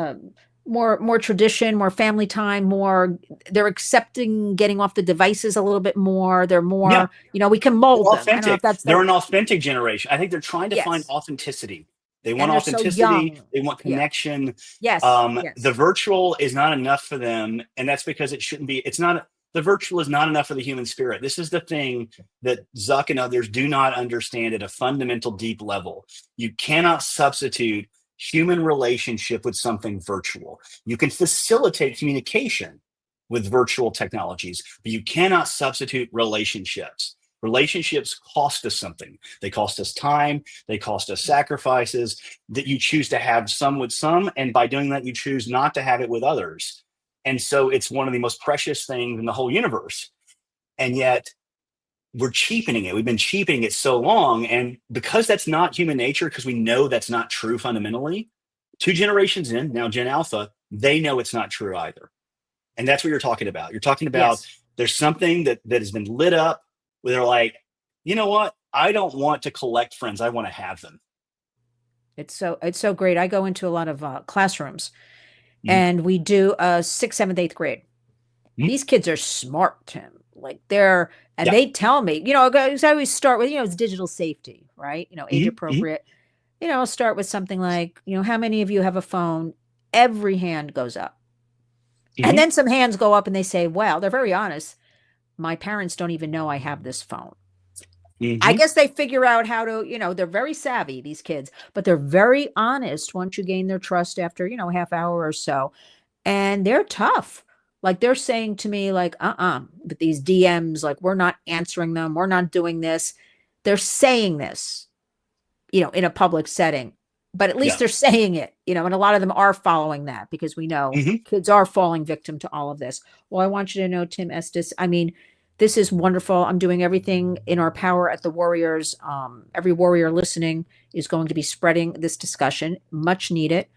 More tradition, more family time, more. They're accepting getting off the devices a little bit more. They're yeah. more. We can They're mold them. I don't know if authentic. that's They're the an authentic generation. I think they're trying to find yes. authenticity. They want And they're so authenticity. young. They want Yeah. connection. Yes. The Yes. virtual is not enough for them, and that's because it shouldn't be. It's not. The virtual is not enough for the human spirit. This is the thing that Zuck and others do not understand at a fundamental, deep level. You cannot substitute human relationship with something virtual. You can facilitate communication with virtual technologies, but you cannot substitute relationships. Relationships cost us something. They cost us time. They cost us sacrifices that you choose to have some with some. And by doing that, you choose not to have it with others. And so it's one of the most precious things in the whole universe. And yet we're cheapening it. We've been cheapening it so long. And because that's not human nature, because we know that's not true fundamentally, 2 generations in, now Gen Alpha, they know it's not true either. And that's what you're talking about. You're talking about Yes. there's something that has been lit up where they're like, you know what? I don't want to collect friends. I want to have them. It's so great. I go into a lot of classrooms, Mhm. and we do sixth, seventh, eighth grade. Mhm. These kids are smart, Tim. Like and Yeah. they tell me, guys, I always start with, it's digital safety, right? Age Mhm. Mhm. appropriate. I'll start with something like, how many of you have a phone? Every hand goes up. And Mhm. then some hands go up and they say, well, they're very honest. My parents don't even know I have this phone. I Mhm. guess they figure out how to, they're very savvy, these kids, but they're very honest once you gain their trust after, a half hour or so. And they're tough. Like they're saying to me, like, but these DMs, like, we're not answering them. We're not doing this. They're saying this, in a public setting, but at least Yeah. they're saying it, and a lot of them are following that because we know Mhm. kids are falling victim to all of this. Well, I want you to know, Tim Estes, I mean, this is wonderful. I'm doing everything in our power at the Warriors. Every warrior listening is going to be spreading this discussion, much needed.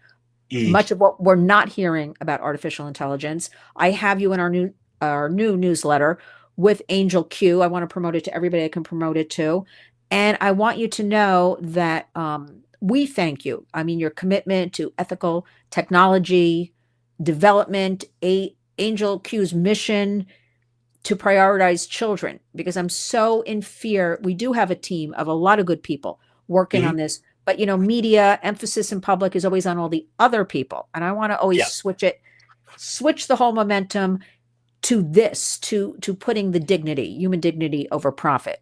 Mhm. Much of what we're not hearing about artificial intelligence. I have you in our new newsletter with AngelQ. I want to promote it to everybody I can promote it to. And I want you to know that we thank you. I mean, your commitment to ethical technology development, AngelQ's mission to prioritize children, because I'm so in fear. We do have a team of a lot of good people working Mhm. on this, but media emphasis in public is always on all the other people. And I want to always Yeah. switch the whole momentum to this, to putting the dignity, human dignity over profit.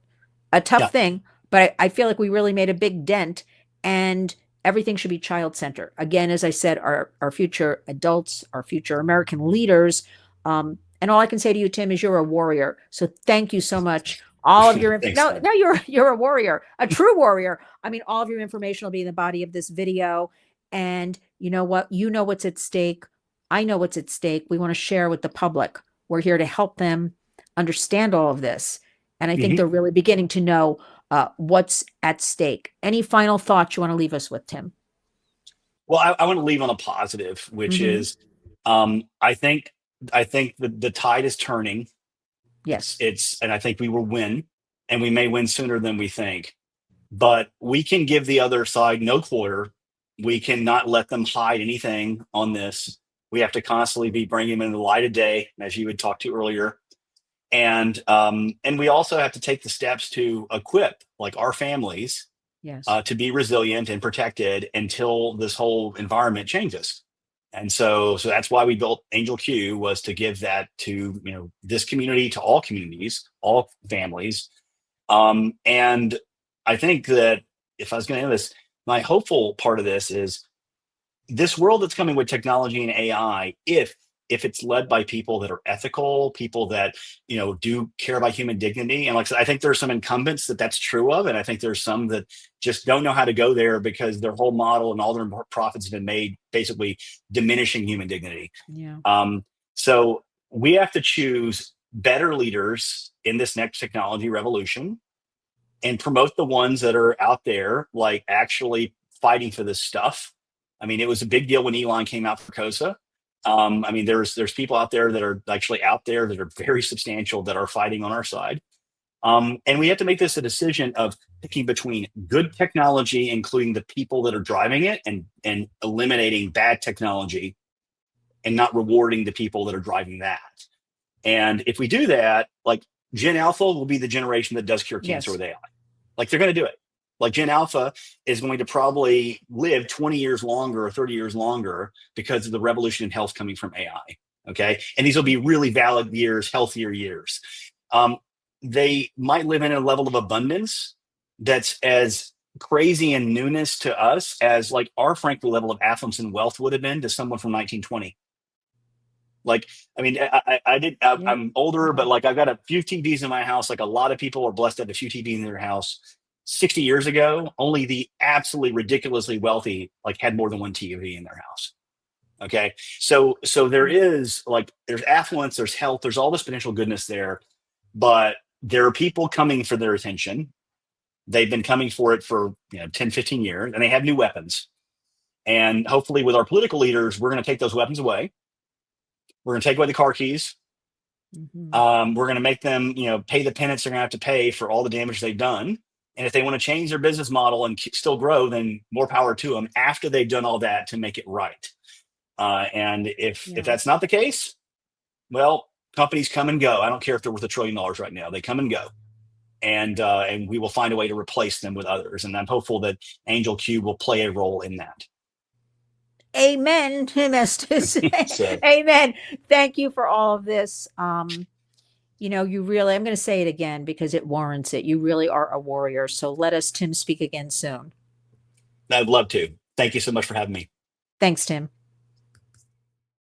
A tough Yeah. thing, but I feel like we really made a big dent, and everything should be child centered. Again, as I said, our future adults, our future American leaders. And all I can say to you, Tim, is you're a warrior. So thank you so much. All of your Thanks, no, man. no, you're a warrior, a true warrior. I mean, all of your information will be in the body of this video. And you know what? You know what's at stake. I know what's at stake. We want to share with the public. We're here to help them understand all of this. And I think Mhm. they're really beginning to know what's at stake. Any final thoughts you want to leave us with, Tim? Well, I want to leave on a positive, which Mm-hmm. is, I think the tide is turning. Yes. And I think we will win, and we may win sooner than we think. But we can give the other side no quarter. We cannot let them hide anything on this. We have to constantly be bringing them into the light of day, as you had talked to earlier, and we also have to take the steps to equip, like our families, Yes. to be resilient and protected until this whole environment changes. And so that's why we built AngelQ, was to give that to this community, to all communities, all families. And I think that if I was going to end this, my hopeful part of this is this world that's coming with technology and AI. if it's led by people that are ethical, people that, do care about human dignity. And like I said, I think there's some incumbents that's true of, and I think there's some that just don't know how to go there because their whole model and all their profits have been made basically diminishing human dignity. Yeah. So we have to choose better leaders in this next technology revolution and promote the ones that are out there, like actually fighting for this stuff. I mean, it was a big deal when Elon came out for COSA. I mean, there's people out there that are actually out there that are very substantial that are fighting on our side. And we have to make this a decision of picking between good technology, including the people that are driving it, and eliminating bad technology and not rewarding the people that are driving that. And if we do that, like Gen Alpha will be the generation that does cure cancer Yes. with AI. Like they're going to do it. Like Gen Alpha is going to probably live 20 years longer or 30 years longer because of the revolution in health coming from AI. Okay. And these will be really valid years, healthier years. They might live in a level of abundance that's as crazy and newness to us as like our frankly level of affluence and wealth would have been to someone from 1920. Like, I mean, I'm older, but like I've got a few TVs in my house. Like a lot of people are blessed to have a few TVs in their house. 60 years ago, only the absolutely ridiculously wealthy like had more than one TV in their house. Okay. So there's affluence, there's health, there's all this potential goodness there, but there are people coming for their attention. They've been coming for it for 10, 15 years, and they have new weapons. And hopefully with our political leaders, we're going to take those weapons away. We're going to take away the car keys. We're going to make them, pay the penance they're going to have to pay for all the damage they've done. And if they want to change their business model and still grow, then more power to them after they've done all that to make it right. And if that's not the case, well, companies come and go. I don't care if they're worth $1 trillion right now. They come and go. And we will find a way to replace them with others. And I'm hopeful that AngelQ will play a role in that. Amen, Tim Estes. So, Amen. Thank you for all of this. You really, I'm going to say it again because it warrants it. You really are a warrior. So let us, Tim, speak again soon. I'd love to. Thank you so much for having me. Thanks, Tim.